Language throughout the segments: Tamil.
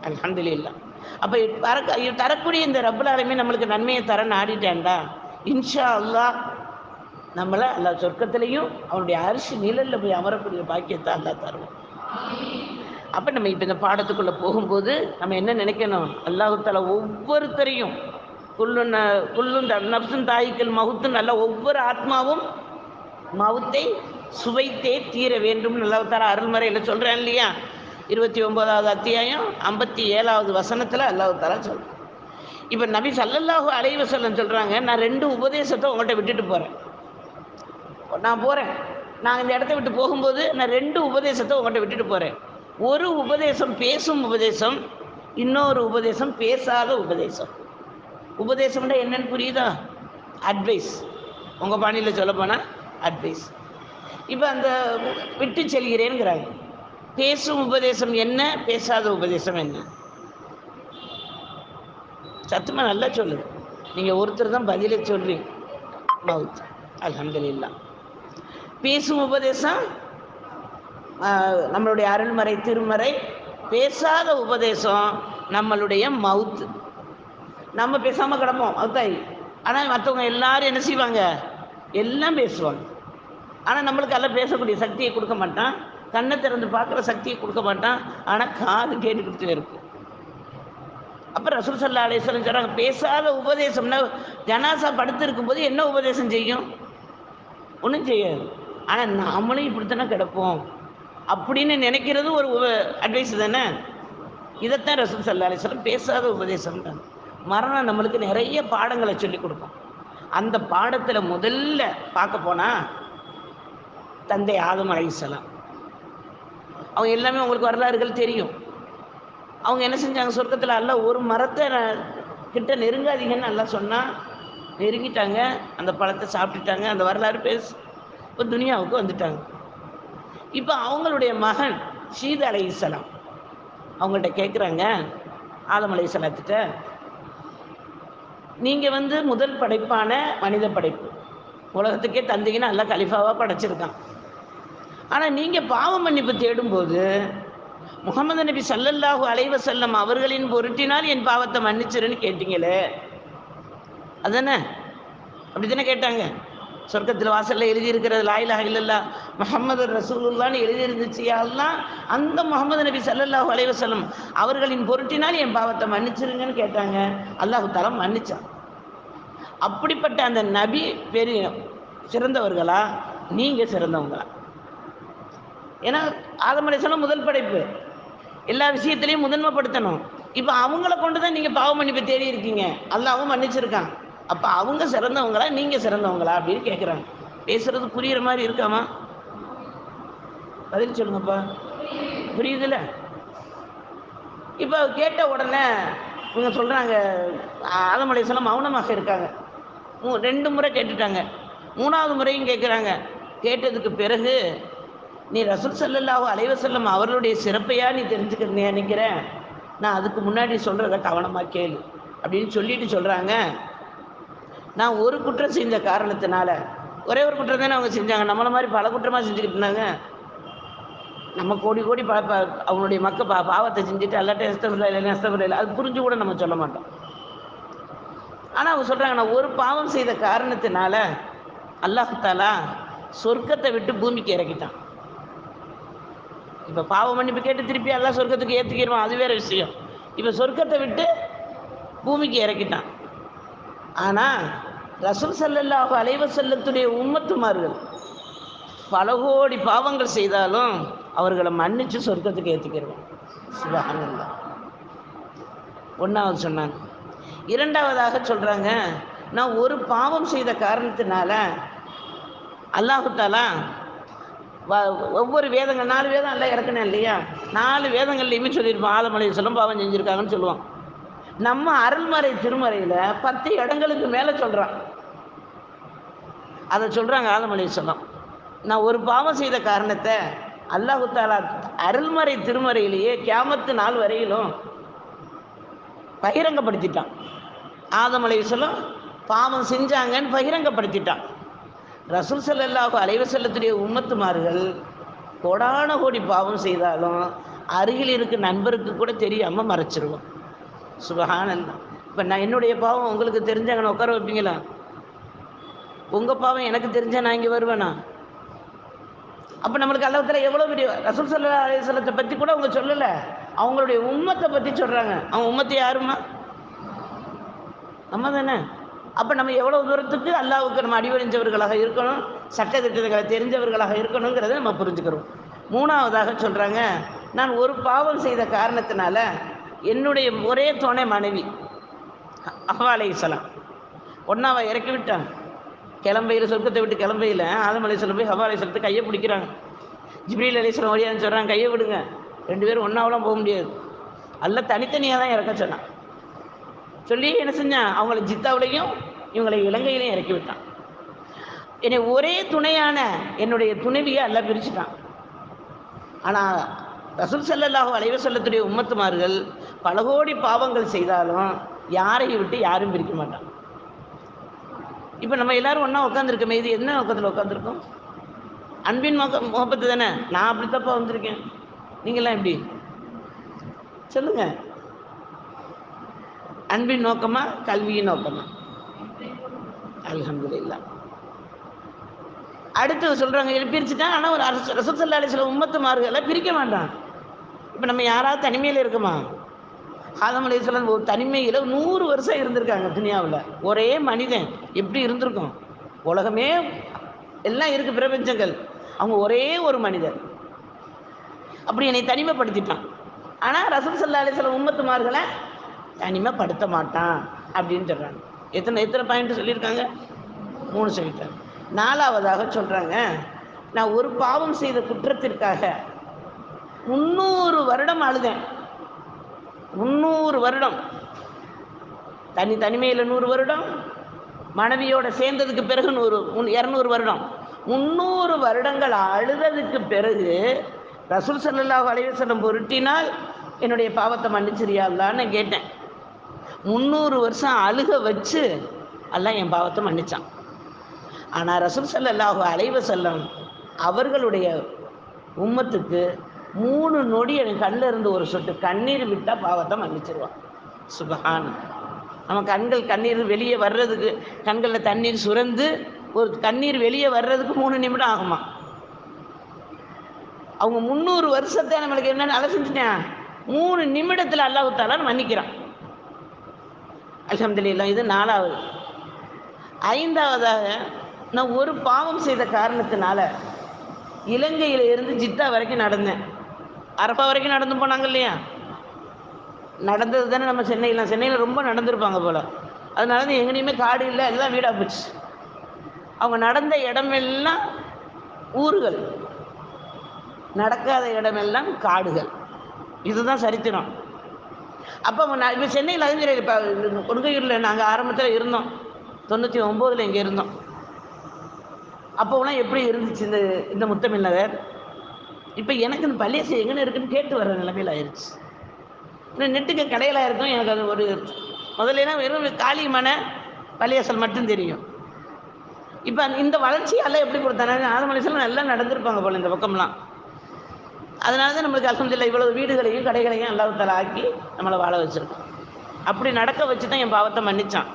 அல்ஹம்துலில்லாஹ். அப்போ தரக்கூடிய இந்த ரப்புல் ஆலமீன் நம்மளுக்கு நன்மையை தர நாடிட்டான்டா, இன்ஷா அல்லாஹ் நம்மளை அல்லாஹ் சொர்க்கத்திலையும் அவனுடைய அரிசி நிழலில் போய் அமரக்கூடிய பாக்கியத்தை அல்லாஹ் தருவோம். அப்போ நம்ம இப்போ இந்த பாடத்துக்குள்ளே போகும்போது நம்ம என்ன நினைக்கணும், அல்லாஹ் தஆலா ஒவ்வொருத்தரையும் குல்லுன் நப்சுன் தாயிக்கல் மவுத்துன்னு அல்ல, ஒவ்வொரு ஆத்மாவும் மவுத்தை சுவைத்தே தீர வேண்டும் அல்லாஹ் தஆலா அருள்மறையில் சொல்கிறேன் இல்லையா. 29வது அத்தியாயம் 57வது வசனத்தில் அல்லாஹ் தஆலா சொல்கிறேன். இப்போ நபி ஸல்லல்லாஹு அலைஹி வஸல்லம் சொல்கிறாங்க, நான் 2 உபதேசத்தை உங்கள்கிட்ட விட்டுட்டு போகிறேன். நான் போகிறேன், நான் இந்த இடத்த விட்டு போகும்போது நான் 2 உபதேசத்தை உங்கள்கிட்ட விட்டுட்டு போகிறேன். ஒரு உபதேசம் பேசும் உபதேசம், இன்னொரு உபதேசம் பேசாத உபதேசம். உபதேசம்னா என்னன்னு புரியுதா? அட்வைஸ். உங்கள் பாணியில் சொல்ல போனால் அட்வைஸ். இப்போ அந்த விட்டு செல்கிறேங்கிறாங்க. பேசும் உபதேசம் என்ன, பேசாத உபதேசம் என்ன? சத்தமாக நல்லா சொல்லுது. நீங்கள் ஒருத்தர் தான் பதிலை சொல்றீங்க. மவுத் அல்ஹம்துலில்லாஹ். பேசும் உபதேசம் நம்மளுடைய அருள்மறை திருமறை. பேசாத உபதேசம் நம்மளுடைய மவுத்து. நம்ம பேசாமல் கிடப்போம் மவுத்தாய். ஆனால் மற்றவங்க எல்லாரும் என்ன செய்வாங்க, எல்லாம் பேசுவாங்க. ஆனால் நம்மளுக்கு எல்லாம் பேசக்கூடிய சக்தியை கொடுக்க மாட்டான், கண்ணை திறந்து பார்க்குற சக்தியை கொடுக்க மாட்டான், ஆனால் காது கேட்டுக்கிட்டு இருக்கும். அப்போ ரசூல் ஸல்லல்லாஹு அலைஹி வஸல்லம் சொல்கிறாங்க, பேசாத உபதேசம்னா ஜனாசா படுத்து இருக்கும்போது என்ன உபதேசம் செய்யும்? ஒன்றும் செய்யாது. ஆனால் நாமளும் இப்படித்தானே கிடப்போம் அப்படின்னு நினைக்கிறது ஒரு அட்வைஸ் தானே. இதைத்தான் ரசூல் ஸல்லல்லாஹு அலைஹி வஸல்லம் பேசாத உபதேசம் தான். மரணம் நம்மளுக்கு நிறைய பாடங்களை சொல்லி கொடுக்கும். அந்த பாடத்தில் முதல்ல பார்க்க போனால் தந்தை ஆதம் அலைஹிஸ்ஸலாம், அவங்க எல்லாமே உங்களுக்கு வரலாறுகள் தெரியும். அவங்க என்ன செஞ்சாங்க, சொர்க்கத்தில் அல்லாஹ் ஒரு மரத்தை கிட்ட நெருங்காதீங்கன்னு நல்லா சொன்னால் நெருங்கிட்டாங்க, அந்த பழத்தை சாப்பிட்டுட்டாங்க. அந்த வரலாறு பேசு. இப்போ துனியாவுக்கு வந்துட்டாங்க. இப்போ அவங்களுடைய மகன் ஷீத் அலைஹிஸ்ஸலாம் அவங்கள்ட்ட கேட்குறாங்க, ஆதம் அலைஹிஸ்ஸலாத்திட்ட, நீங்கள் முதல் படைப்பான மனித படைப்பு, உலகத்துக்கே தந்தீங்கன்னா அல்லாஹ் கலிஃபாவாக படைச்சிருக்கான். ஆனால் நீங்கள் பாவ மன்னிப்பு தேடும்போது முஹம்மது நபி ஸல்லல்லாஹு அலைஹி வஸல்லம் அவர்களின் பொருட்டினால் என் பாவத்தை மன்னிச்சிருன்னு கேட்டீங்களே, அதானே? அப்படி தானே கேட்டாங்க. சொர்க்கத்தில் வாசலில் எழுதியிருக்கிறது லா இலாஹ இல்லல்லாஹ் முஹம்மது ரசூலுல்லாஹ்னு எழுதியிருந்துச்சு. எல்லாம் அந்த முஹம்மது நபி ஸல்லல்லாஹு அலைஹி வஸல்லம் அவர்களின் பொருட்டினால் என் பாவத்தை மன்னிச்சிருங்கன்னு கேட்டாங்க. அல்லாஹ் தஆலா மன்னிச்சான். அப்படிப்பட்ட அந்த நபி பெரிய சிறந்தவர்களா, நீங்கள் சிறந்தவங்களா? ஏன்னா ஆதம் அலைஹிஸ்ஸலாம் முதல் படைப்பு, எல்லா விஷயத்திலையும் முதன்மைப்படுத்தணும். இப்போ அவங்கள கொண்டு தான் நீங்கள் பாவ மன்னிப்பு தேடி இருக்கீங்க, அல்லாஹ்வும் மன்னிச்சிருக்கான். அப்போ அவங்க சிறந்தவங்களா, நீங்கள் சிறந்தவங்களா அப்படின்னு கேட்குறாங்க. பேசுறது புரியுற மாதிரி இருக்காமா? பதில் சொல்லுங்கப்பா. புரியுதுல்ல? இப்போ கேட்ட உடனே இவங்க சொல்கிறாங்க, ஆதம் அலைஹிஸ்ஸலாம் மௌனமாக இருக்காங்க. 2 முறை கேட்டுட்டாங்க. 3வது முறையும் கேட்குறாங்க. கேட்டதுக்கு பிறகு, நீ ரசூல் ஸல்லல்லாஹு அலைஹி வஸல்லம் அவர்களுடைய சிறப்பையா நீ தெரிஞ்சுக்கிறேன் நினைக்கிறேன், நான் அதுக்கு முன்னாடி சொல்கிறத கவனமாக கேளு அப்படின்னு சொல்லிட்டு சொல்கிறாங்க, நான் ஒரு குற்றம் செஞ்ச காரணத்தினால, ஒரே ஒரு குற்றம் தானே அவங்க செஞ்சாங்க, நம்மளை மாதிரி பல குற்றமாக செஞ்சுக்கிட்டு இருந்தாங்க. நம்ம கோடி கோடி அவங்களுடைய மக்கள் பாவத்தை செஞ்சுட்டு அல்லாட்ட அஸ்தக்ஃபிருல்லாஹ் அது புரிஞ்சு கூட நம்ம சொல்ல மாட்டோம். ஆனால் அவங்க சொல்கிறாங்க, நான் ஒரு பாவம் செய்த காரணத்தினால அல்லாஹ் தஆலா சொர்க்கத்தை விட்டு பூமிக்கு இறக்கிட்டான். இப்போ பாவ மன்னிப்பு கேட்டு திருப்பி அல்லாஹ் சொர்க்கத்துக்கு ஏற்றிக்கிடுவான், அது வேறு விஷயம். இப்போ சொர்க்கத்தை விட்டு பூமிக்கு இறக்கிட்டான். ஆனால் ரசூல் ஸல்லல்லாஹு அலைஹி வஸல்லத்துடைய உம்மத்துமார்கள் பல கோடி பாவங்கள் செய்தாலும் அவர்களை மன்னித்து சொர்க்கத்துக்கு ஏற்றிக்கிடுவான். சுப்ஹானல்லாஹ். 1வது சொன்னாங்க. 2வதாக சொல்கிறாங்க, நான் ஒரு பாவம் செய்த காரணத்தினால அல்லாஹ் தஆலா ஒவ்வொரு வேதங்கள் 4 வேதம் எல்லாம் இறக்கணும் இல்லையா, 4 வேதங்கள்லையுமே சொல்லியிருப்போம் ஆதம் அலைஹிஸ்ஸலாம் பாவம் செஞ்சுருக்காங்கன்னு சொல்லுவோம். நம்ம அருள்மறை திருமறையில் 10 இடங்களுக்கு மேலே சொல்கிறான். அதை சொல்கிறாங்க ஆதம் அலைஹிஸ்ஸலாம், நான் ஒரு பாவம் செய்த காரணத்தை அல்லாஹ் தஆலா அருள்மறை திருமறையிலேயே கியாமத்து நாள் வரையிலும் பகிரங்கப்படுத்திட்டான். ஆதம் அலைஹிஸ்ஸலாம் பாவம் செஞ்சாங்கன்னு பகிரங்கப்படுத்திட்டான். ரசூல் ஸல்லல்லாஹு அலைஹி வஸல்லத்துடைய உம்மத்துமார்கள் கோடான கோடி பாவம் செய்தாலும் அருகில் இருக்க நண்பருக்கு கூட தெரியாமல் மறைச்சிருவோம். சுபஹானல்லாஹ். இப்போ நான் என்னுடைய பாவம் உங்களுக்கு தெரிஞ்சாங்கன்னு உட்கார வைப்பீங்களா? உங்கள் பாவம் எனக்கு தெரிஞ்சா நான் இங்கே வருவேனா? அப்போ நம்மளுக்கு அல்லாஹ் தஆலா எவ்வளோ பெரிய ரசூல் ஸல்லல்லாஹு அலைஹி வஸல்லத்தை பற்றி கூட அவங்க சொல்லலை, அவங்களுடைய உம்மத்தை பற்றி சொல்கிறாங்க. அவங்க உம்மத்து யாருமா? நம்ம தானே. அப்போ நம்ம எவ்வளோ தூரத்துக்கு அல்லாஹ்வுக்கு நம்ம அடிபணிஞ்சவர்களாக இருக்கணும், சட்டத்திட்டங்களை தெரிஞ்சவர்களாக இருக்கணுங்கிறத நம்ம புரிஞ்சுக்கிறோம். மூணாவதாக சொல்கிறாங்க, நான் ஒரு பாவம் செய்த காரணத்தினால என்னுடைய ஒரே துணை மனைவி ஹவ்வா அலைஹிஸ்ஸலாம் ஒன்றாவை இறக்கி விட்டாங்க. கிளம்பையில் சொர்க்கத்தை விட்டு கிளம்பையில் ஆதம் அலைஹிஸ்ஸலாம் போய் ஹவ்வா அலைஹிஸ்ஸலத்தை கையை பிடிக்கிறாங்க. ஜிப்ரீல் அலைஹிஸ்ஸலாம் வழியான்னு சொல்கிறாங்க, கையை விடுங்க, 2 பேரும் ஒன்றாவெலாம் போக முடியாது, அல்லாஹ் தனித்தனியாக தான் இறக்க சொன்னான். சொல்லி என்ன செஞ்சான், அவங்களை ஜித்தாவிலையும் இவங்களை இலங்கையிலையும் இறக்கி விட்டான். என்னை ஒரே துணையான என்னுடைய துணைவியை அல்லாஹ் பிரிச்சுட்டான். ஆனால் ரசூல் ஸல்லல்லாஹு அலைஹி வஸல்லத்துடைய உம்மத்துமார்கள் பல கோடி பாவங்கள் செய்தாலும் யாரையும் விட்டு யாரும் பிரிக்க மாட்டான். இப்போ நம்ம எல்லாரும் ஒன்றா உட்காந்துருக்கோமே, இது என்ன நோக்கத்தில் உட்காந்துருக்கோம்? அன்பின் முகப்பத்து தானே. நான் அப்படி தப்பா வந்திருக்கேன், நீங்களாம் எப்படி சொல்லுங்க? அன்பின் நோக்கமா கல்வியின் நோக்கமா? அல்ஹம்துலில்லாஹ். அடுத்து சொல்கிறாங்க பிரிச்சுட்டான். ஆனால் ஒரு ரசூல் ஸல்லல்லாஹு அலைஹி வஸல்லம் உம்மத்துமார்களை பிரிக்க மாட்டான். இப்போ நம்ம யாராவது தனிமையில் இருக்குமா? ஆதம் அலைஹிஸ்ஸலாம் ஒரு தனிமையில் 100 வருஷம் இருந்திருக்காங்க துனியாவில். ஒரே மனிதன் எப்படி இருந்திருக்கும்? உலகமே எல்லாம் இருக்குது, பிரபஞ்சங்கள், அவங்க ஒரே ஒரு மனிதர். அப்படி என்னை தனிமைப்படுத்திட்டான். ஆனால் ரசூல் ஸல்லல்லாஹு அலைஹி வஸல்லம் உம்மத்துமார்களை தனிமைப்படுத்த மாட்டான் அப்படின்னு சொல்கிறாங்க. எத்தனை பாயிண்ட் சொல்லியிருக்காங்க? 3 சொல்லிட்டாங்க. 4வதாக சொல்கிறாங்க, நான் ஒரு பாவம் செய்த குற்றத்திற்காக 300 வருடம் அழுதேன். 300 வருடம் தனிமையில் 100 வருடம், மனைவியோட சேர்ந்ததுக்கு பிறகு 200 வருடம், 300 வருடங்கள் அழுததுக்கு பிறகு ரசூல் ஸல்லல்லாஹு அலைஹி வஸல்லம் பொருட்டினால் என்னுடைய பாவத்தை மன்னிச்சிரியா அல்லாஹ்னு கேட்டேன். 300 வருஷம் அழுக வச்சு அல்லாஹ் என் பாவத்தை மன்னிச்சான். ஆனால் ரசூல் ஸல்லல்லாஹு அலைஹி வஸல்லம் அவர்களுடைய உம்மத்துக்கு 3 நொடி என் கண்ணில் இருந்து ஒரு சொட்டு கண்ணீர் விட்டால் பாவத்தை மன்னிச்சிருவான். சுபஹான். நம்ம கண்ணீர் வெளியே வர்றதுக்கு, கண்களில் தண்ணீர் சுரந்து ஒரு கண்ணீர் வெளியே வர்றதுக்கு 3 நிமிடம் ஆகுமா? அவங்க 300 வருஷத்தை நம்மளுக்கு என்னென்னு அதை செஞ்சுட்டேன், 3 நிமிடத்தில் அல்லாஹ் தஆலா மன்னிக்கிறான். அல்ஹம்துலில்லாஹ். இது 4வது. 5வதாக, நான் ஒரு பாவம் செய்த காரணத்தினால இலங்கையில் இருந்து ஜித்தா வரைக்கும் நடந்தேன். அரபா வரைக்கும் நடந்து போனாங்க இல்லையா? நடந்தது தானே நம்ம சென்னையில் ரொம்ப நடந்திருப்பாங்க போல். அதனால தான் எங்கேயுமே காடு இல்லை, எல்லாம் வீடாக போச்சு. அவங்க நடந்த இடமெல்லாம் ஊர்கள், நடக்காத இடமெல்லாம் காடுகள். இதுதான் சரித்திரம். அப்போ இப்போ சென்னையில் அறிஞர் இப்போ கொடுங்கையூரில் நாங்கள் ஆரம்பத்தில் இருந்தோம், 99 இங்கே இருந்தோம். அப்போலாம் எப்படி இருந்துச்சு இந்த முத்தமிழ் நகர்? இப்போ எனக்கு இந்த பள்ளியாசல் எங்கே இருக்குன்னு கேட்டு வர்ற நிலைமையில் ஆயிடுச்சு. இன்னும் நெட்டுக்கு கடையில் இருக்கும். எனக்கு அது ஒரு முதல்லாம் வெறும் காளி மனை பள்ளியாசல் மட்டும் தெரியும். இப்போ இந்த வளர்ச்சியெல்லாம் எப்படி கொடுத்தாங்க? ஆதம் அலைஹிஸ்ஸலாம் நல்லா நடந்திருப்பாங்க போல் இந்த பக்கம்லாம். அதனால தான் நம்மளுக்கு அல்ஹம்துலில்லாஹ் இவ்வளோ வீடுகளையும் கடைகளையும் அல்லாஹ் தஆலா ஆக்கி நம்மளை வாழ வச்சுருக்கோம். அப்படி நடக்க வச்சு தான் என் பாவத்தை மன்னிச்சான்.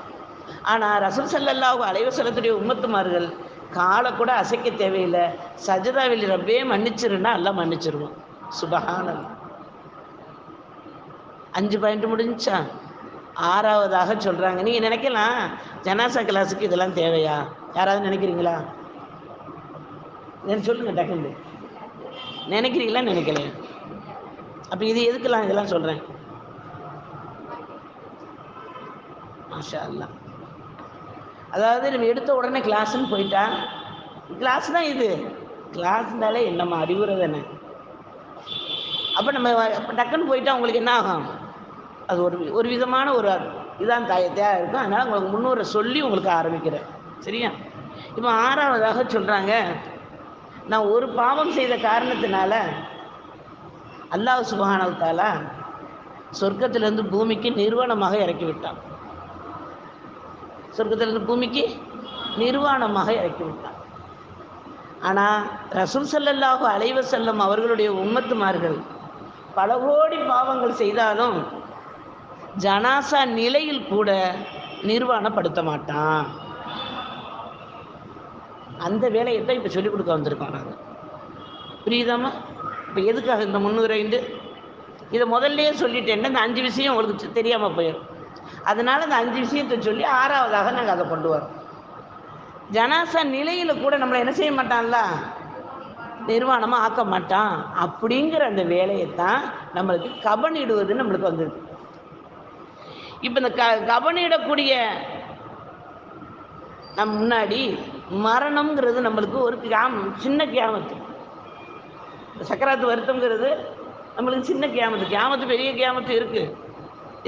ஆனால் ரசூல் ஸல்லல்லாஹு அலைஹி வஸல்லத்துடைய உம்மத்துமார்கள் காலை கூட அசைக்க தேவையில்லை, சஜதாவில் ரப்பே மன்னிச்சிருன்னா எல்லாம் மன்னிச்சிருவோம். சுபஹானல்லாஹ். 5 பாயிண்ட் முடிஞ்சா? 6வதாக சொல்கிறாங்க, நீங்கள் நினைக்கலாம் ஜனாசா கிளாஸுக்கு இதெல்லாம் தேவையா? யாராவது நினைக்கிறீங்களா? சொல்லுங்கள் டக்குன்னு. நினைக்கிறீங்களா? நினைக்கலையா? அப்போ இது எதுக்கெல்லாம் இதெல்லாம் சொல்கிறேன்? மாஷா அல்லாஹ். அதாவது நம்ம எடுத்த உடனே கிளாஸ்ன்னு போயிட்டா, கிளாஸ் தான் இது, கிளாஸ்னாலே நம்ம அறிவுரை தானே. அப்போ நம்ம டக்குன்னு போயிட்டா உங்களுக்கு என்ன ஆகும்? அது ஒரு விதமான ஒரு இதான் தேவை இருக்கும். அதனால் உங்களுக்கு முன்னூரை சொல்லி உங்களுக்கு ஆரம்பிக்கிறேன், சரியா? இப்போ 6வதாக சொல்கிறாங்க, நான் ஒரு பாவம் செய்த காரணத்தினால அல்லாஹ் சுப்ஹானஹு வ தஆலா சொர்க்கத்திலிருந்து பூமிக்கு நிர்வாணமாக இறக்கி விட்டான். சொர்க்கத்திலிருந்து பூமிக்கு நிர்வாணமாக இறக்கி விட்டான். ஆனால் ரசூல் ஸல்லல்லாஹு அலைஹி வஸல்லம் அவர்களுடைய உம்மத்துமார்கள் பல கோடி பாவங்கள் செய்தாலும் ஜனாசா நிலையில் கூட நிர்வாணப்படுத்த மாட்டான். அந்த வேலையை தான் இப்போ சொல்லிக் கொடுக்க வந்திருக்கோம் நாங்கள். புரியுதாம்மா? இப்போ எதுக்காக இந்த முன்னுரைண்டு இதை முதல்லையே சொல்லிட்டேன்னா இந்த 5 விஷயம் உங்களுக்கு தெரியாமல் போயிடும். அதனால் இந்த 5 விஷயத்தை சொல்லி 6வதாக நாங்கள் அதை கொண்டு வரோம். ஜனாசா நிலையில் கூட நம்மளை என்ன செய்ய மாட்டான்ல, நிர்வாணமாக ஆக்க மாட்டான். அப்படிங்கிற அந்த வேலையைத்தான் நம்மளுக்கு கபனிடுவது நம்மளுக்கு வந்துருக்கு. இப்போ இந்த கபனிடக்கூடிய நம் முன்னாடி மரணம்ங்கிறது நம்மளுக்கு ஒரு சின்ன கியாமத்து. சக்கராத்து வருத்தம்ங்கிறது நம்மளுக்கு சின்ன கியாமத்து. கியாமத்து பெரிய கியாமத்து இருக்குது,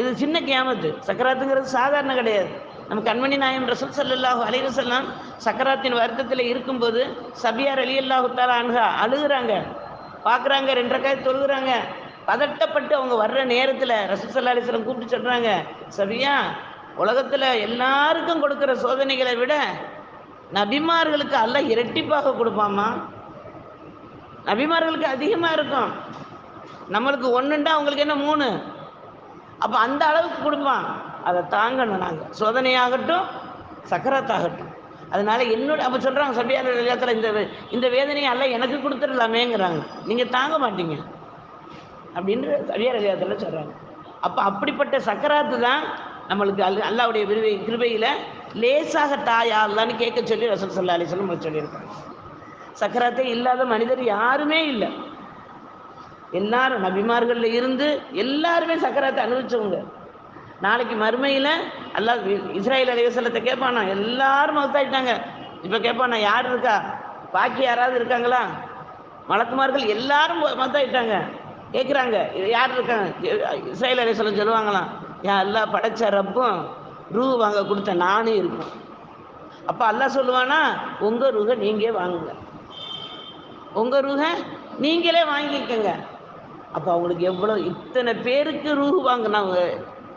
இது சின்ன கியாமத்து. சக்கராத்துங்கிறது சாதாரண கிடையாது. நம்ம கண்மணி நாயம் ரசூல் ஸல்லல்லாஹு அலைஹி வஸல்லம் சக்கராத்தின் வருத்தத்தில் இருக்கும்போது சபியார் ரலியல்லாஹு தஆலா அன்ஹா அழுகுறாங்க, பார்க்குறாங்க, 2 ரக்காத் தொழுகிறாங்க. பதட்டப்பட்டு அவங்க வர்ற நேரத்தில் ரசூல் ஸல்லல்லாஹு அலைஹி வஸல்லம் கூப்பிட்டு சொல்கிறாங்க, சபியா, உலகத்தில் எல்லாருக்கும் கொடுக்குற சோதனைகளை விட நபிமார்களுக்கு அல்லாஹ் இரட்டிப்பாக கொடுப்பாமா. நபிமார்களுக்கு அதிகமாக இருக்கும். நம்மளுக்கு 1ண்டா அவங்களுக்கு என்ன 3. அப்போ அந்த அளவுக்கு கொடுப்பான். அதை தாங்கணும் நாங்கள், சோதனையாகட்டும் சக்கராத்தாகட்டும். அதனால என்னோட அப்போ சொல்கிறாங்க சபியார் ரலியல்லாஹு இந்த வேதனையை அல்லாஹ் எனக்கு கொடுத்துடலாமேங்கிறாங்க. நீங்கள் தாங்க மாட்டீங்க அப்படின்னு சபியார் ரலியல்லாஹு சொல்கிறாங்க. அப்போ அப்படிப்பட்ட சக்கராத்து தான் நம்மளுக்கு அல்லாஹ்வுடைய கிருபையில் லேசாக தாயா அல்லான்னு கேட்க சொல்லி ரசூல் ஸல்லல்லாஹு அலைஹி வஸல்லம் சொல்லியிருக்காங்க. சக்கராத்தே இல்லாத மனிதர் யாருமே இல்லை. எல்லாரும் நபிமார்களில் இருந்து எல்லாருமே சக்கராத்தை அனுபவிச்சவங்க. நாளைக்கு மறுமையில் அல்லாஹ் இஸ்ராயீல் அலைஹிஸ்ஸலாத்தை கேட்பானா, எல்லாரும் மௌத்தாயிட்டாங்க. இப்போ கேட்பானா, யார் இருக்கா, பாக்கி யாராவது இருக்காங்களா? மலக்குமார்கள் எல்லாரும் மௌத்தாயிட்டாங்க. கேட்குறாங்க, யார் இருக்காங்க? இஸ்ராயீல் அலைஹிஸ்ஸலாம் சொல்லுவாங்களாம், யா அல்லாஹ் படைச்ச ரப்பும் ரூ வாங்க கொடுத்த நானும் இருக்கும். அப்போ அல்லாஹ் சொல்லுவானா, உங்கள் ரூஹை நீங்கள் வாங்குங்க, உங்கள் ரூஹை நீங்களே வாங்கிக்கங்க. அப்போ அவங்களுக்கு எவ்வளோ இத்தனை பேருக்கு ரூஹு வாங்கினாங்க.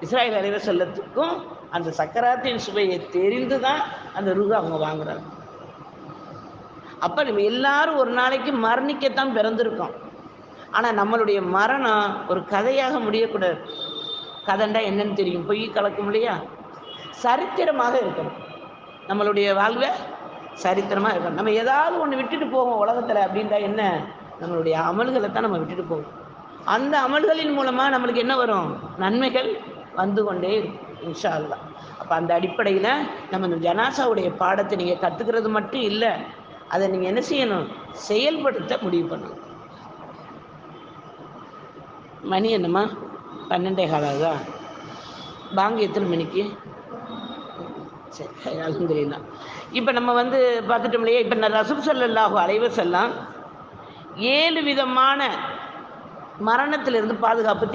இஸ்ராயீல் அலைஹிஸ்ஸலாத்துக்கும் அந்த சக்கராத்தின் சுவையை தெரிந்து தான் அந்த ரூஹை அவங்க வாங்குறாங்க. அப்போ நம்ம எல்லாரும் ஒரு நாளைக்கு மரணிக்கத்தான் பிறந்திருக்கோம். ஆனால் நம்மளுடைய மரணம் ஒரு கதையாக முடியக்கூடாது. கதைண்டா என்னன்னு தெரியும், பொய் கலக்கும் இல்லையா? சரித்திரமாக இருக்கணும். நம்மளுடைய வாழ்வை சரித்திரமாக இருக்கணும். நம்ம ஏதாவது ஒன்று விட்டுட்டு போவோம் உலகத்தில் அப்படின்றா என்ன, நம்மளுடைய அமல்களை தான் நம்ம விட்டுட்டு போவோம். அந்த அமல்களின் மூலமாக நம்மளுக்கு என்ன வரும், நன்மைகள் வந்து கொண்டே இருக்கும் இன்ஷா அல்லாஹ். அப்போ அந்த அடிப்படையில் நம்ம இந்த ஜனாசாவுடைய பாடத்தை நீங்கள் கற்றுக்கிறது மட்டும் இல்லை, அதை நீங்கள் என்ன செய்யணும், செயல்படுத்த முடிவு பண்ணணும். மணி என்னம்மா, 12:15 பாங்கு எத்தனை மணிக்கு? சரி, அல்ஹம்துலில்லாஹ். இப்போ நம்ம பார்த்துட்டோம் இல்லையா? இப்போ ரசூல் ஸல்லல்லாஹு அலைஹி வஸல்லம் 7 விதமான மரணத்திலிருந்து பாதுகாப்பு